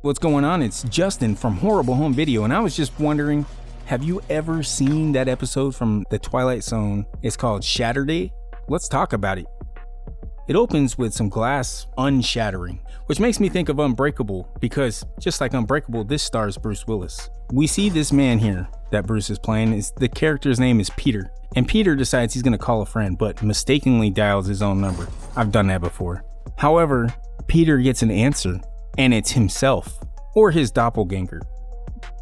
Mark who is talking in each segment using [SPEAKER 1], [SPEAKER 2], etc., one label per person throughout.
[SPEAKER 1] What's going on? It's Justin from Horrible Home Video, and I was just wondering, have you ever seen that episode from the Twilight Zone? It's called Shatterday. Let's talk about it. It opens with some glass unshattering, which makes me think of Unbreakable, because just like Unbreakable, this stars Bruce Willis. We see this man here that Bruce is playing. The character's name is Peter, and Peter decides he's going to call a friend, but mistakenly dials his own number. I've done that before. However, Peter gets an answer, and it's himself, or his doppelganger.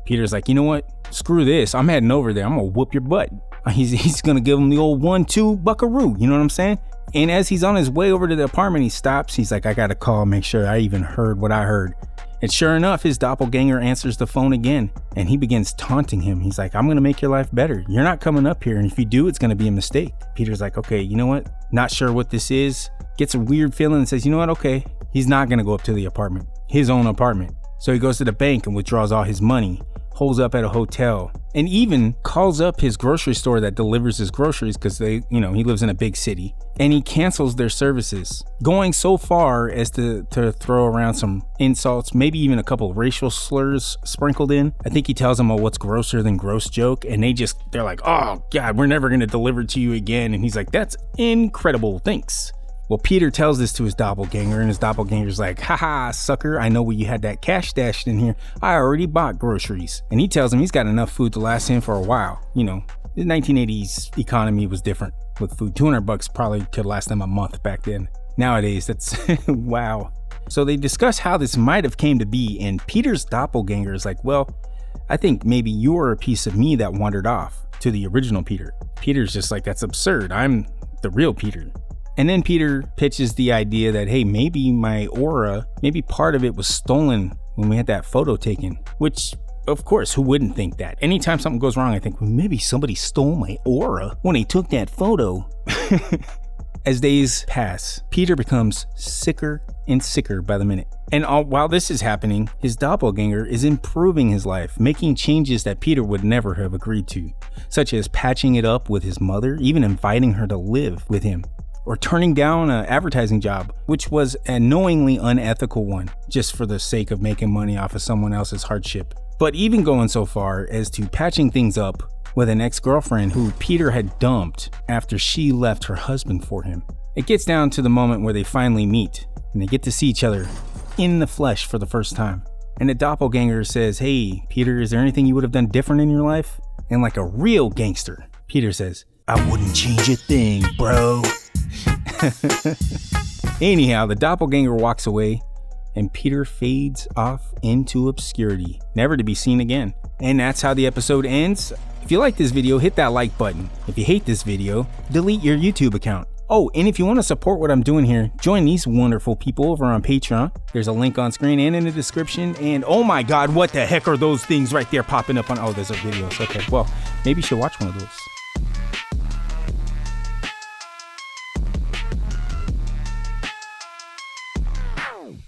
[SPEAKER 1] Peter's like, you know what? Screw this. I'm heading over there. I'm going to whoop your butt. He's going to give him the old 1-2 buckaroo. You know what I'm saying? And as he's on his way over to the apartment, he stops. He's like, I got to call, make sure I even heard what I heard. And sure enough, his doppelganger answers the phone again, and he begins taunting him. He's like, I'm going to make your life better. You're not coming up here, and if you do, it's going to be a mistake. Peter's like, okay, you know what? Not sure what this is. Gets a weird feeling and says, you know what? Okay. He's not going to go up to the apartment, his own apartment. So he goes to the bank and withdraws all his money, holds up at a hotel, and even calls up his grocery store that delivers his groceries because he lives in a big city, and he cancels their services, going so far as to throw around some insults, maybe even a couple of racial slurs sprinkled in. I think he tells them, oh, what's grosser than gross joke? And they're like, oh God, we're never going to deliver to you again. And he's like, that's incredible. Thanks. Well, Peter tells this to his doppelganger, and his doppelganger's like, haha, sucker, I know where you had that cash stashed in here. I already bought groceries. And he tells him he's got enough food to last him for a while. You know, the 1980s economy was different with food. $200 probably could last them a month back then. Nowadays, that's wow. So they discuss how this might have came to be, and Peter's doppelganger is like, well, I think maybe you're a piece of me that wandered off to the original Peter. Peter's just like, that's absurd. I'm the real Peter. And then Peter pitches the idea that, hey, maybe my aura, maybe part of it was stolen when we had that photo taken, which, of course, who wouldn't think that? Anytime something goes wrong, I think, well, maybe somebody stole my aura when they took that photo. As days pass, Peter becomes sicker and sicker by the minute. And while this is happening, his doppelganger is improving his life, making changes that Peter would never have agreed to, such as patching it up with his mother, even inviting her to live with him, or turning down an advertising job, which was a knowingly unethical one, just for the sake of making money off of someone else's hardship. But even going so far as to patching things up with an ex-girlfriend who Peter had dumped after she left her husband for him. It gets down to the moment where they finally meet, and they get to see each other in the flesh for the first time. And the doppelganger says, hey, Peter, is there anything you would have done different in your life? And like a real gangster, Peter says, I wouldn't change a thing, bro. Anyhow, the doppelganger walks away, and Peter fades off into obscurity, never to be seen again. And that's how the episode ends. If you like this video, hit that like button. If you hate this video, delete your YouTube account. Oh, and if you want to support what I'm doing here, join these wonderful people over on Patreon. There's a link on screen and in the description. And oh my God, what the heck are those things right there popping up on? Oh, those are videos. Okay, well, maybe you should watch one of those.